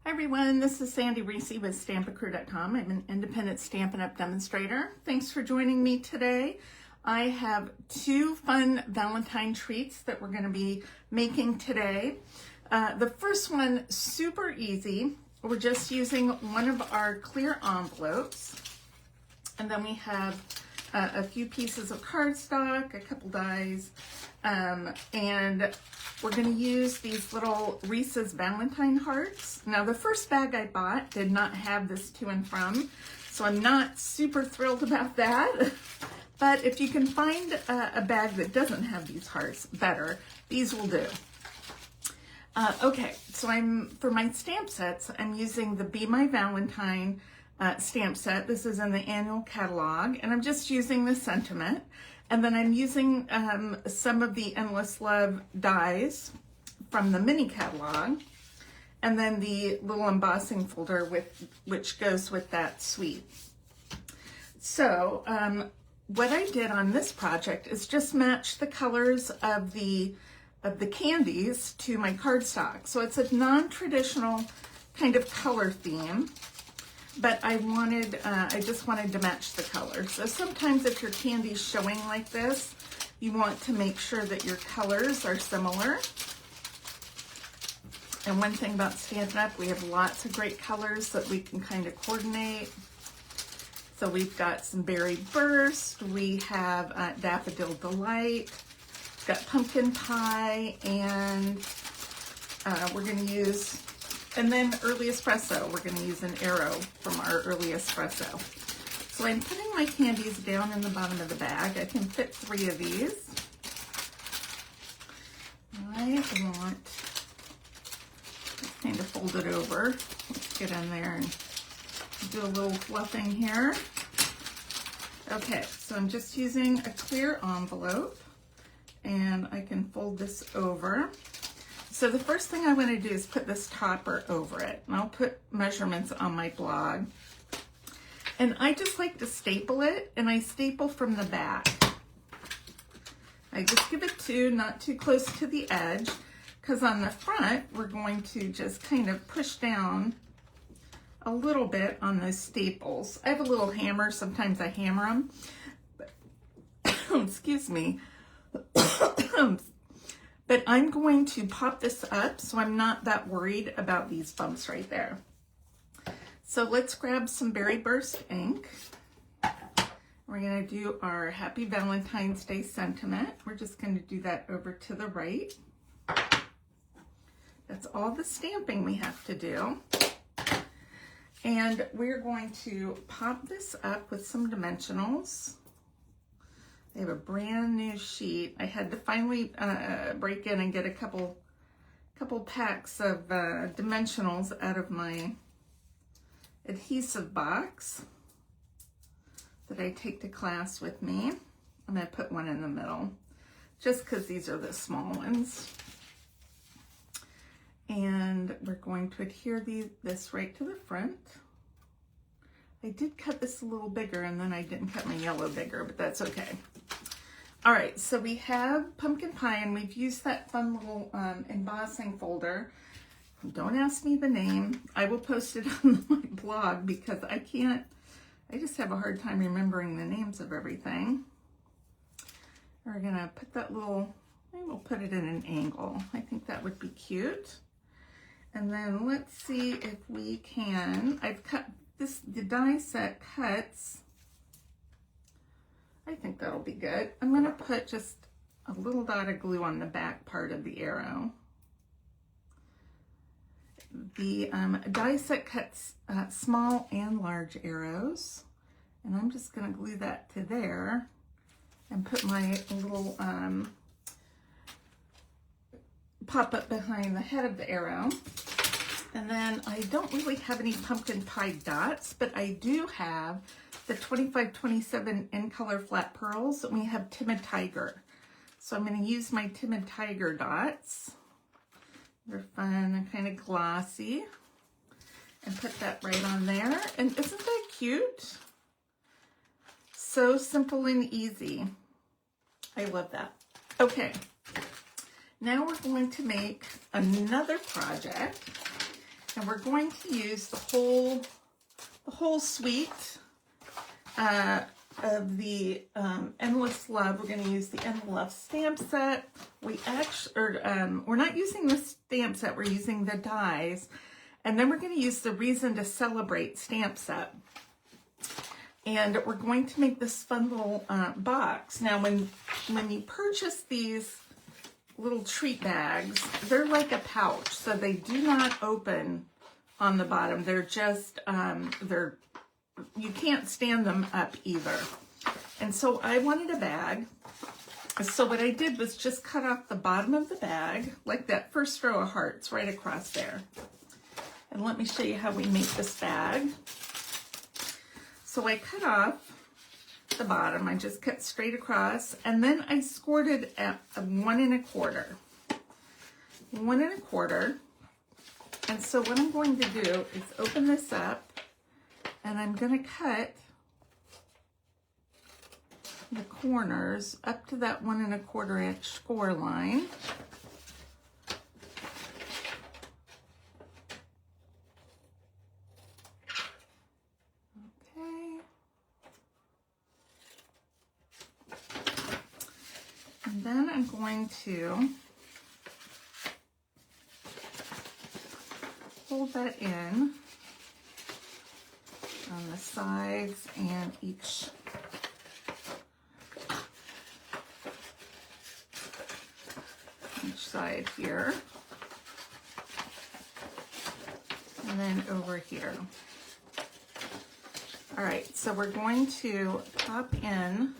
Hi everyone, this is Sandy Reese with Stampacrew.com. I'm an independent Stampin' Up! Demonstrator. Thanks for joining me today. I have two fun Valentine treats that we're going to be making today. The first one, super easy. We're just using one of our clear envelopes. And then we have a few pieces of cardstock, a couple dies, and we're going to use these little Reese's Valentine hearts. Now, the first bag I bought did not have this to and from, so I'm not super thrilled about that. But if you can find a bag that doesn't have these hearts, better. These will do. Okay, so for my stamp sets, I'm using the Be My Valentine stamp set. This is in the annual catalog, and I'm just using the sentiment. And then I'm using some of the Endless Love dies from the mini catalog, and then the little embossing folder which goes with that suite. So what I did on this project is just match the colors of the candies to my cardstock. So it's a non-traditional kind of color theme. But I just wanted to match the colors. So sometimes if your candy's showing like this, you want to make sure that your colors are similar. And one thing about Stampin' Up!, we have lots of great colors that we can kind of coordinate. So we've got some Berry Burst, we have Daffodil Delight, we've got Pumpkin Pie, and we're going to use, and then Early Espresso. We're going to use an arrow from our Early Espresso. So I'm putting my candies down in the bottom of the bag. I can fit 3 of these. I want to kind of fold it over. Let's get in there and do a little fluffing here. Okay, so I'm just using a clear envelope, and I can fold this over. So the first thing I want to do is put this topper over it, and I'll put measurements on my blog. And I just like to staple it, and I staple from the back. I just give it not too close to the edge, because on the front, we're going to just kind of push down a little bit on those staples. I have a little hammer, sometimes I hammer them. Excuse me. But I'm going to pop this up so I'm not that worried about these bumps right there. So let's grab some Berry Burst ink. We're going to do our Happy Valentine's Day sentiment. We're just going to do that over to the right. That's all the stamping we have to do. And we're going to pop this up with some dimensionals. They have a brand new sheet. I had to finally break in and get a couple packs of dimensionals out of my adhesive box that I take to class with me. I'm going to put one in the middle just because these are the small ones. And we're going to adhere this right to the front. I did cut this a little bigger, and then I didn't cut my yellow bigger, but that's okay. All right, so we have Pumpkin Pie, and we've used that fun little embossing folder. Don't ask me the name. I will post it on my blog because I just have a hard time remembering the names of everything. We're gonna put that little, maybe we'll put it in an angle. I think that would be cute. And then let's see if we can, I've cut this, the die set cuts. I think that'll be good. I'm going to put just a little dot of glue on the back part of the arrow. The die set cuts small and large arrows, and I'm just going to glue that to there and put my little pop-up behind the head of the arrow. And then I don't really have any pumpkin pie dots, but I do have the 2527 in color flat pearls, and we have Timid Tiger. So I'm going to use my Timid Tiger dots. They're fun and kind of glossy. And put that right on there. And isn't that cute? So simple and easy. I love that. Okay. Now we're going to make another project. And we're going to use the whole suite of the Endless Love. We're going to use the Endless Love stamp set. We're not using the stamp set, we're using the dies. And then we're going to use the Reason to Celebrate stamp set. And we're going to make this fun little box. Now, when you purchase these little treat bags, they're like a pouch, so they do not open on the bottom. They're just, you can't stand them up either. And so I wanted a bag. So what I did was just cut off the bottom of the bag, like that first row of hearts right across there. And let me show you how we make this bag. So I cut off the bottom, I just cut straight across, and then I scored it at 1 1/4. 1 1/4. And so what I'm going to do is open this up, and I'm going to cut the corners up to that 1 1/4 inch score line. Okay. And then I'm going to fold that in on the sides and each side here, and then over here. All right, so we're going to pop in,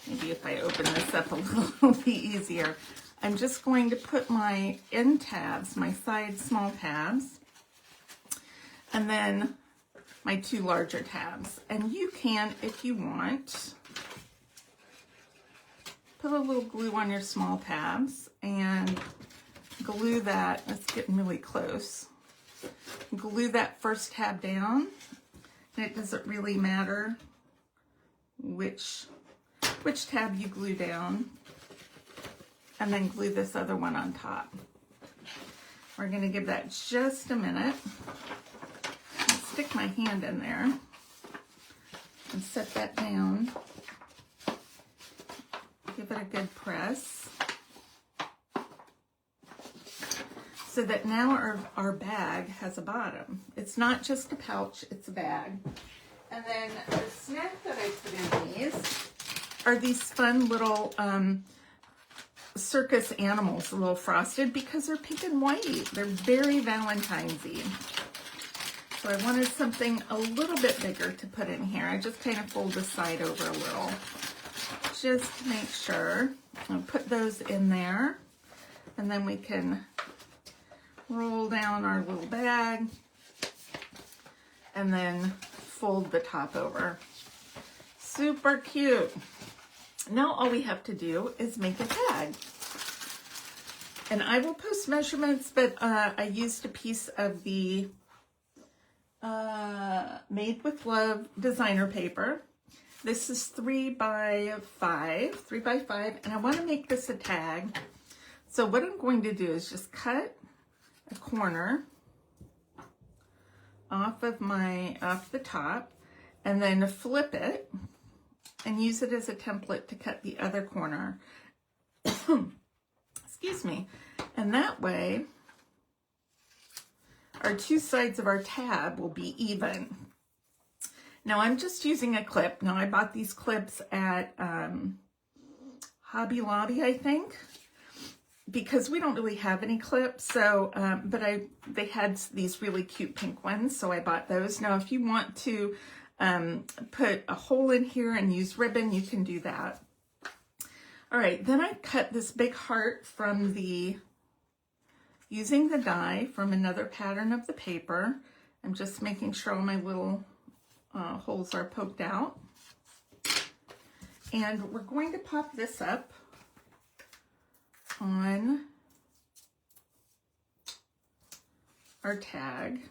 maybe if I open this up a little bit easier, I'm just going to put my end tabs, my side small tabs, and then my 2 larger tabs. And you can, if you want, put a little glue on your small tabs and glue that, it's getting really close, glue that first tab down, and it doesn't really matter which tab you glue down, and then glue this other one on top. We're going to give that just a minute. I'll stick my hand in there and set that down. Give it a good press so that now our bag has a bottom. It's not just a pouch, it's a bag. And then the snack that I put in these are these fun little circus animals, a little frosted, because they're pink and white. They're very Valentine's-y. So I wanted something a little bit bigger to put in here. I just kind of fold the side over a little, just to make sure. I'll put those in there, and then we can roll down our little bag and then fold the top over. Super cute. Now all we have to do is make a tag. And I will post measurements, but I used a piece of the Made with Love designer paper. This is 3 by 5, and I want to make this a tag. So what I'm going to do is just cut a corner off the top, and then flip it and use it as a template to cut the other corner. Excuse me. And that way, our 2 sides of our tab will be even. Now I'm just using a clip. Now I bought these clips at Hobby Lobby, I think, because we don't really have any clips. So, but they had these really cute pink ones, so I bought those. Now, if you want to put a hole in here and use ribbon, you can do that. All right, then I cut this big heart from using the die from another pattern of the paper. I'm just making sure all my little holes are poked out. And we're going to pop this up on our tag.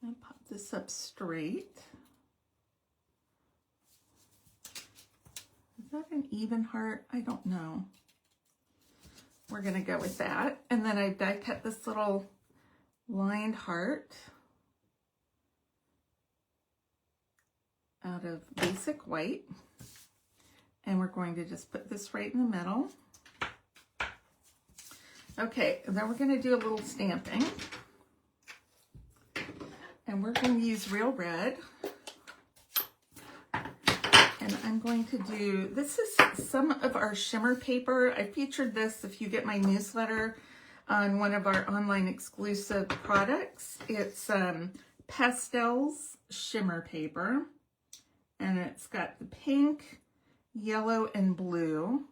I'm going to pop this up straight. Is that an even heart? I don't know. we're gonna go with that. And then I die cut this little lined heart out of basic white. And we're going to just put this right in the middle. Okay, and then we're gonna do a little stamping. And we're going to use real red. And I'm going to do, this is some of our shimmer paper. I featured this if you get my newsletter on one of our online exclusive products. It's Pastels shimmer paper. And it's got the pink, yellow, and blue.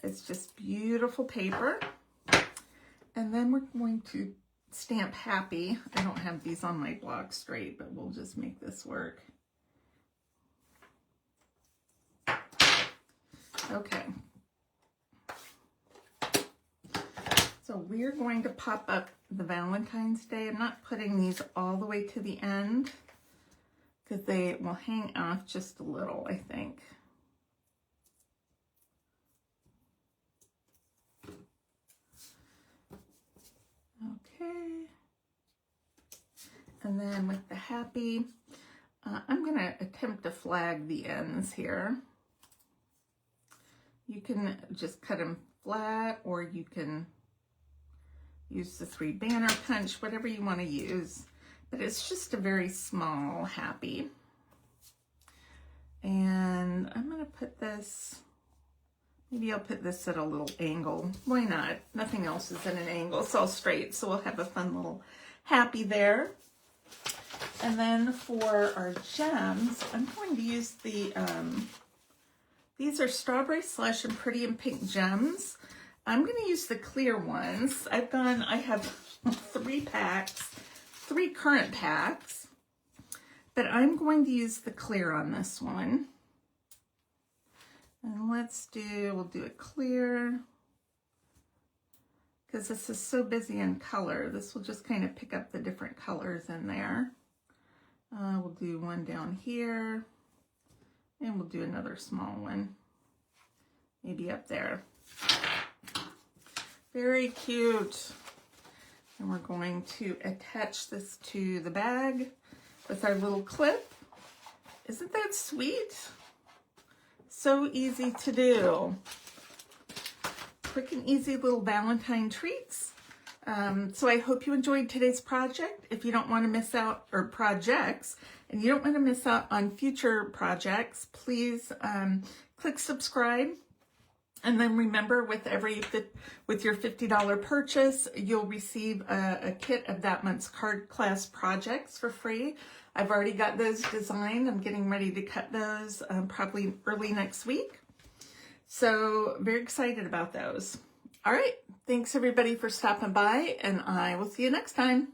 It's just beautiful paper. And then we're going to stamp happy. I don't have these on my block straight, but we'll just make this work. Okay. So we're going to pop up the Valentine's Day. I'm not putting these all the way to the end because they will hang off just a little, I think. Okay, and then with the happy, I'm going to attempt to flag the ends here. You can just cut them flat, or you can use the 3 banner punch, whatever you want to use. But it's just a very small happy. And I'm going to put this, maybe I'll put this at a little angle. Why not? Nothing else is at an angle. It's all straight, so we'll have a fun little happy there. And then for our gems, I'm going to use the, these are Strawberry Slush and Pretty in Pink gems. I'm going to use the clear ones. I have 3 packs, 3 current packs, but I'm going to use the clear on this one. And we'll do a clear, because this is so busy in color. This will just kind of pick up the different colors in there. We'll do one down here, and we'll do another small one, maybe up there. Very cute. And we're going to attach this to the bag with our little clip. Isn't that sweet? So easy to do. Quick and easy little Valentine treats. So I hope you enjoyed today's project. If you don't want to miss out, or projects, and you don't want to miss out on future projects, please click subscribe. And then remember, with your $50 purchase, you'll receive a kit of that month's card class projects for free. I've already got those designed. I'm getting ready to cut those probably early next week. So very excited about those. All right. Thanks everybody for stopping by, and I will see you next time.